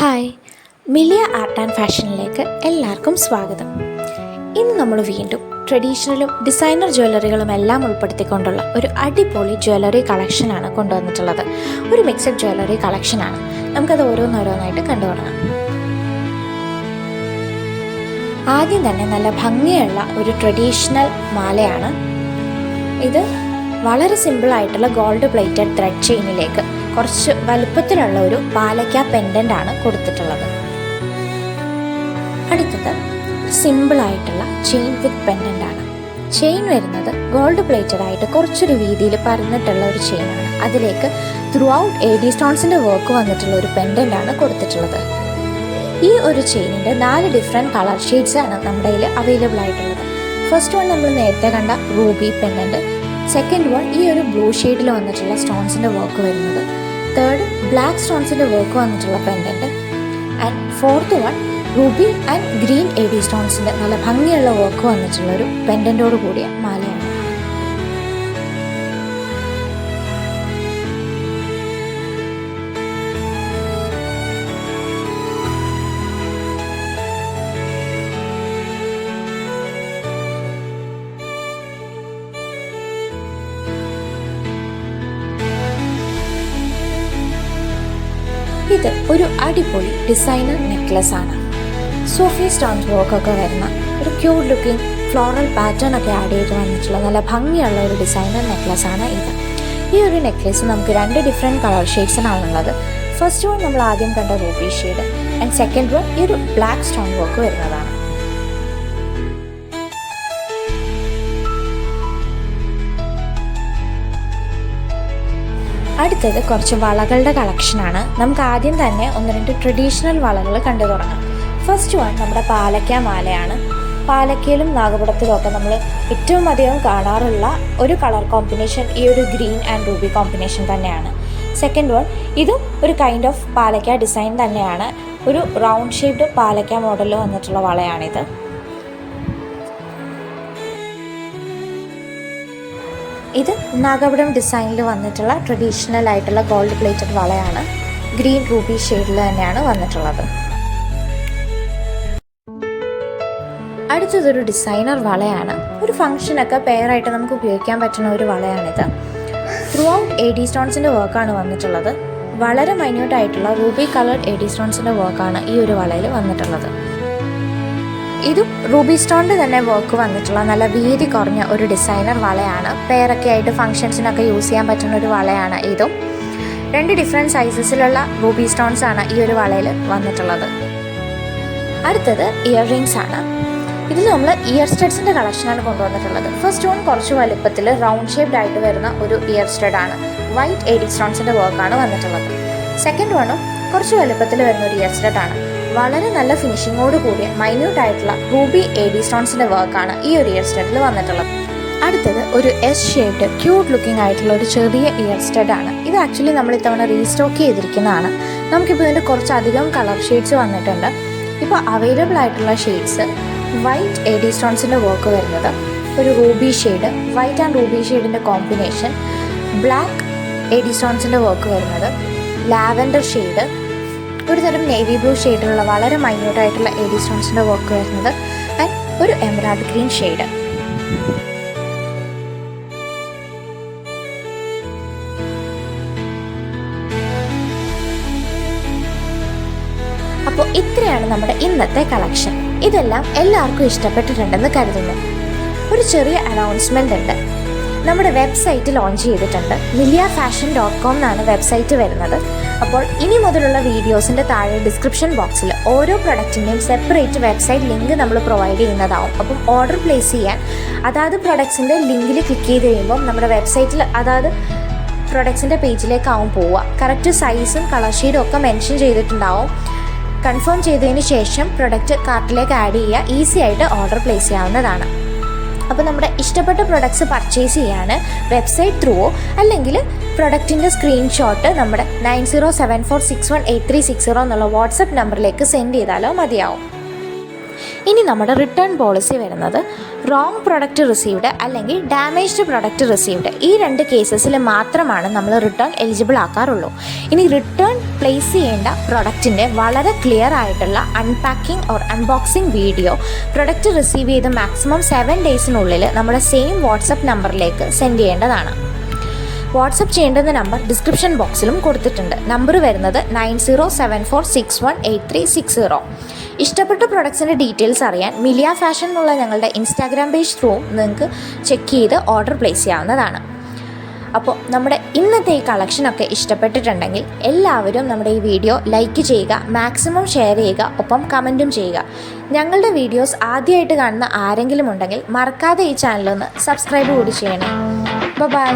Hi, Millia art and ഫാഷനിലേക്ക് എല്ലാവർക്കും സ്വാഗതം. ഇന്ന് നമ്മൾ വീണ്ടും ട്രഡീഷണലും ഡിസൈനർ ജ്വല്ലറികളും എല്ലാം ഉൾപ്പെടുത്തിക്കൊണ്ടുള്ള ഒരു അടിപൊളി ജ്വല്ലറി കളക്ഷനാണ് കൊണ്ടുവന്നിട്ടുള്ളത്. ഒരു മിക്സഡ് ജ്വല്ലറി കളക്ഷനാണ്. നമുക്കത് ഓരോന്നോരോന്നായിട്ട് കണ്ടു തുടങ്ങാം. ആദ്യം തന്നെ നല്ല ഭംഗിയുള്ള ഒരു ട്രഡീഷണൽ മാലയാണ് ഇത്. വളരെ സിമ്പിളായിട്ടുള്ള ഗോൾഡ് പ്ലേറ്റഡ് ത്രെഡ് ചെയിനിലേക്ക് കുറച്ച് വലുപ്പത്തിലുള്ള ഒരു പാലക്ക പെൻഡൻ്റ് ആണ് കൊടുത്തിട്ടുള്ളത്. അടുത്തത് സിമ്പിളായിട്ടുള്ള ചെയിൻ വിത്ത് പെൻഡൻ്റ് ആണ്. ചെയിൻ വരുന്നത് ഗോൾഡ് പ്ലേറ്റഡ് ആയിട്ട് കുറച്ചൊരു വീതിയിൽ പരന്നിട്ടുള്ള ഒരു ചെയിനാണ്. അതിലേക്ക് ത്രൂ ഔട്ട് AD സ്റ്റോൺസിൻ്റെ വർക്ക് വന്നിട്ടുള്ള ഒരു പെൻഡൻ്റ് ആണ് കൊടുത്തിട്ടുള്ളത്. ഈ ഒരു ചെയിനിൻ്റെ 4 ഡിഫറെൻറ്റ് കളർ ഷെയ്ഡ്സ് ആണ് നമ്മുടെ കയ്യിൽ അവൈലബിൾ ആയിട്ടുള്ളത്. ഫസ്റ്റ് വൺ നമ്മൾ നേരത്തെ കണ്ട റൂബി പെൻഡൻ്റ്, സെക്കൻഡ് വൺ ഈ ഒരു ബ്ലൂ ഷെയ്ഡിൽ വന്നിട്ടുള്ള സ്റ്റോൺസിൻ്റെ വർക്ക് വരുന്നത്, തേർഡ് ബ്ലാക്ക് സ്റ്റോൺസിൻ്റെ വർക്ക് വന്നിട്ടുള്ള pendant, and fourth one Ruby and green AD സ്റ്റോൺസിൻ്റെ നല്ല ഭംഗിയുള്ള വർക്ക് വന്നിട്ടുള്ള ഒരു പെൻഡൻറ്റോട് കൂടിയ മാലയാണ്. ഇത് ഒരു അടിപൊളി ഡിസൈനർ നെക്ലസ് ആണ്. സോഫി സ്റ്റോൺസ് വർക്കൊക്കെ വരുന്ന ഒരു ക്യൂട്ട് ലുക്കിംഗ് ഫ്ലോറൽ പാറ്റേൺ ഒക്കെ ആഡ് ചെയ്ത് വന്നിട്ടുള്ള നല്ല ഭംഗിയുള്ള ഒരു ഡിസൈനർ നെക്ലസ് ആണ് ഇത്. ഈ ഒരു നെക്ലസ് നമുക്ക് 2 ഡിഫറെൻറ്റ് കളർ ഷെയ്ഡ്സിനാണുള്ളത്. ഫസ്റ്റ് വൺ നമ്മൾ ആദ്യം കണ്ട Ruby shade, and second one ഈ ഒരു ബ്ലാക്ക് സ്റ്റോൺ വർക്ക് വരുന്നതാണ്. അടുത്തത് കുറച്ച് വളകളുടെ കളക്ഷനാണ്. നമുക്ക് ആദ്യം തന്നെ 1-2 ട്രഡീഷണൽ വളകൾ കണ്ടു തുടങ്ങാം. ഫസ്റ്റ് വൺ നമ്മുടെ പാലക്ക മാലയാണ്. പാലക്കയിലും നാഗപടത്തിലും ഒക്കെ നമ്മൾ ഏറ്റവും അധികം കാണാറുള്ള ഒരു കളർ കോമ്പിനേഷൻ ഈ ഒരു ഗ്രീൻ ആൻഡ് റൂബി കോമ്പിനേഷൻ തന്നെയാണ്. സെക്കൻഡ് വൺ ഇതും ഒരു കൈൻഡ് ഓഫ് പാലക്ക ഡിസൈൻ തന്നെയാണ്. ഒരു റൗണ്ട് ഷേപ്ഡ് പാലക്ക മോഡലിൽ വന്നിട്ടുള്ള വളയാണിത്. ഇത് നാഗപടം ഡിസൈനിൽ വന്നിട്ടുള്ള ട്രഡീഷണൽ ആയിട്ടുള്ള ഗോൾഡ് പ്ലേറ്റഡ് വളയാണ്. ഗ്രീൻ റൂബി ഷെയ്ഡിൽ തന്നെയാണ് വന്നിട്ടുള്ളത്. അടുത്തതൊരു ഡിസൈനർ വളയാണ്. ഒരു ഫംഗ്ഷനൊക്കെ പെയറായിട്ട് നമുക്ക് ഉപയോഗിക്കാൻ പറ്റുന്ന ഒരു വളയാണിത്. ത്രൂ ഔട്ട് AD സ്റ്റോൺസിൻ്റെ വർക്കാണ് വന്നിട്ടുള്ളത്. വളരെ മൈന്യൂട്ട് ആയിട്ടുള്ള റൂബി കളേർഡ് AD സ്റ്റോൺസിൻ്റെ വർക്കാണ് ഈ ഒരു വളയിൽ വന്നിട്ടുള്ളത്. ഇതും റൂബി സ്റ്റോണിൻ്റെ തന്നെ വർക്ക് വന്നിട്ടുള്ള നല്ല വീതി കുറഞ്ഞ ഒരു ഡിസൈനർ വളയാണ്. പെയറൊക്കെ ആയിട്ട് ഫംഗ്ഷൻസിനൊക്കെ യൂസ് ചെയ്യാൻ പറ്റുന്ന ഒരു വളയാണ് ഇതും. 2 ഡിഫറെൻറ്റ് സൈസസിലുള്ള റൂബി സ്റ്റോൺസ് ആണ് ഈ ഒരു വളയിൽ വന്നിട്ടുള്ളത്. അടുത്തത് ഇയർ റിങ്സ് ആണ്. ഇതിൽ നമ്മൾ ഇയർ സ്റ്റഡ്സിൻ്റെ കളക്ഷനാണ് കൊണ്ടുവന്നിട്ടുള്ളത്. ഫസ്റ്റ് വൺ കുറച്ച് വലുപ്പത്തിൽ റൗണ്ട് ഷേപ്ഡ് ആയിട്ട് വരുന്ന ഒരു ഇയർ സ്റ്റഡ് ആണ്. വൈറ്റ് AD സ്റ്റോൺസിൻ്റെ വർക്കാണ് വന്നിട്ടുള്ളത്. സെക്കൻഡ് വണ്ണും കുറച്ച് വലുപ്പത്തിൽ വരുന്ന ഒരു ഇയർ സ്റ്റഡ് ആണ്. വളരെ നല്ല ഫിനിഷിങ്ങോട് കൂടിയ മൈന്യൂട്ട് ആയിട്ടുള്ള റൂബി AD സ്റ്റോൺസിൻ്റെ വർക്കാണ് ഈ ഒരു ഇയർ സ്റ്റഡിൽ വന്നിട്ടുള്ളത്. അടുത്തത് ഒരു S ഷേപ്ഡ് ക്യൂട്ട് ലുക്കിംഗ് ആയിട്ടുള്ള ഒരു ചെറിയ ഇയർ സ്റ്റഡ് ആണ്. ഇത് ആക്ച്വലി നമ്മൾ ഇത്തവണ റീസ്റ്റോക്ക് ചെയ്തിരിക്കുന്നതാണ്. നമുക്കിപ്പോൾ ഇതിൻ്റെ കുറച്ചധികം കളർ ഷെയ്ഡ്സ് വന്നിട്ടുണ്ട്. ഇപ്പോൾ അവൈലബിൾ ആയിട്ടുള്ള ഷെയ്ഡ്സ് വൈറ്റ് AD സ്റ്റോൺസിൻ്റെ വർക്ക് വരുന്നത്, ഒരു ruby shade, white and ruby ഷെയ്ഡിൻ്റെ കോമ്പിനേഷൻ, ബ്ലാക്ക് AD സ്റ്റോൺസിൻ്റെ വർക്ക് വരുന്നത്, ലാവൻഡർ ഷെയ്ഡ്, ഒരു തരം നേവി ബ്ലൂ ഷെയ്ഡിലുള്ള വളരെ മൈന്യൂട്ടായിട്ടുള്ള AD സ്റ്റോൺസിൻ്റെ വർക്ക് വരുന്നത്, ആൻഡ് ഒരു എമറാൾഡ് ഗ്രീൻ ഷെയ്ഡ്. അപ്പോൾ ഇത്രയാണ് നമ്മുടെ ഇന്നത്തെ കളക്ഷൻ. ഇതെല്ലാം എല്ലാവർക്കും ഇഷ്ടപ്പെട്ടിട്ടുണ്ടെന്ന് കരുതുന്നു. ഒരു ചെറിയ അനൗൺസ്മെൻ്റ് ഉണ്ട്. നമ്മുടെ വെബ്സൈറ്റ് ലോഞ്ച് ചെയ്തിട്ടുണ്ട്. miliafashion.com എന്നാണ് വെബ്സൈറ്റ് വരുന്നത്. അപ്പോൾ ഇനി മുതലുള്ള വീഡിയോസിൻ്റെ താഴെ ഡിസ്ക്രിപ്ഷൻ ബോക്സിൽ ഓരോ പ്രൊഡക്റ്റിൻ്റെയും സെപ്പറേറ്റ് വെബ്സൈറ്റ് ലിങ്ക് നമ്മൾ പ്രൊവൈഡ് ചെയ്യുന്നതാവും. അപ്പം ഓർഡർ പ്ലേസ് ചെയ്യാൻ അതാത് പ്രൊഡക്ട്സിൻ്റെ ലിങ്കിൽ ക്ലിക്ക് ചെയ്ത് കഴിയുമ്പം നമ്മുടെ വെബ്സൈറ്റിൽ അതാത് പ്രൊഡക്ട്സിൻ്റെ പേജിലേക്കാവും പോവുക. കറക്റ്റ് സൈസും കളർ ഷെയ്ഡും ഒക്കെ മെൻഷൻ ചെയ്തിട്ടുണ്ടാവും. കൺഫേം ചെയ്തതിന് ശേഷം പ്രൊഡക്റ്റ് കാർട്ടിലേക്ക് ആഡ് ചെയ്യുക. ഈസി ആയിട്ട് ഓർഡർ പ്ലേസ് ചെയ്യാവുന്നതാണ്. അപ്പോൾ നമ്മുടെ ഇഷ്ടപ്പെട്ട പ്രൊഡക്ട്സ് പർച്ചേസ് ചെയ്യാൻ വെബ്സൈറ്റ് ത്രൂവോ അല്ലെങ്കിൽ പ്രൊഡക്റ്റിൻ്റെ സ്ക്രീൻഷോട്ട് നമ്മുടെ 9074618360 എന്നുള്ള വാട്സപ്പ് നമ്പറിലേക്ക് സെൻഡ് ചെയ്താലോ മതിയാവും. ഇനി നമ്മുടെ റിട്ടേൺ പോളിസി വരുന്നത് റോങ് പ്രൊഡക്റ്റ് റിസീവ്ഡ് അല്ലെങ്കിൽ ഡാമേജ്ഡ് പ്രൊഡക്റ്റ് റിസീവ്ഡ് ഈ 2 കേസസിൽ മാത്രമാണ് നമ്മൾ റിട്ടേൺ എലിജിബിൾ ആക്കാറുള്ളൂ. ഇനി റിട്ടേൺ പ്ലേസ് ചെയ്യേണ്ട പ്രൊഡക്റ്റിൻ്റെ വളരെ ക്ലിയർ ആയിട്ടുള്ള unpacking or unboxing video product receive ചെയ്ത് മാക്സിമം 7 ഡേയ്സിനുള്ളിൽ നമ്മുടെ സെയിം വാട്സപ്പ് നമ്പറിലേക്ക് സെൻഡ് ചെയ്യേണ്ടതാണ്. വാട്സപ്പ് ചെയ്യേണ്ടുന്ന നമ്പർ ഡിസ്ക്രിപ്ഷൻ ബോക്സിലും കൊടുത്തിട്ടുണ്ട്. നമ്പർ വരുന്നത് 9074618360. ഇഷ്ടപ്പെട്ട പ്രൊഡക്ട്സിൻ്റെ ഡീറ്റെയിൽസ് അറിയാൻ മിലിയ ഫാഷൻ എന്നുള്ള ഞങ്ങളുടെ ഇൻസ്റ്റാഗ്രാം പേജ് ത്രൂ നിങ്ങൾക്ക് ചെക്ക് ചെയ്ത് ഓർഡർ പ്ലേസ് ചെയ്യാവുന്നതാണ്. അപ്പോൾ നമ്മുടെ ഇന്നത്തെ ഈ കളക്ഷനൊക്കെ ഇഷ്ടപ്പെട്ടിട്ടുണ്ടെങ്കിൽ എല്ലാവരും നമ്മുടെ ഈ വീഡിയോ ലൈക്ക് ചെയ്യുക, മാക്സിമം ഷെയർ ചെയ്യുക, ഒപ്പം കമൻറ്റും ചെയ്യുക. ഞങ്ങളുടെ വീഡിയോസ് ആദ്യമായിട്ട് കാണുന്ന ആരെങ്കിലും ഉണ്ടെങ്കിൽ മറക്കാതെ ഈ ചാനലൊന്ന് സബ്സ്ക്രൈബ് കൂടി ചെയ്യണേ. ബൈ.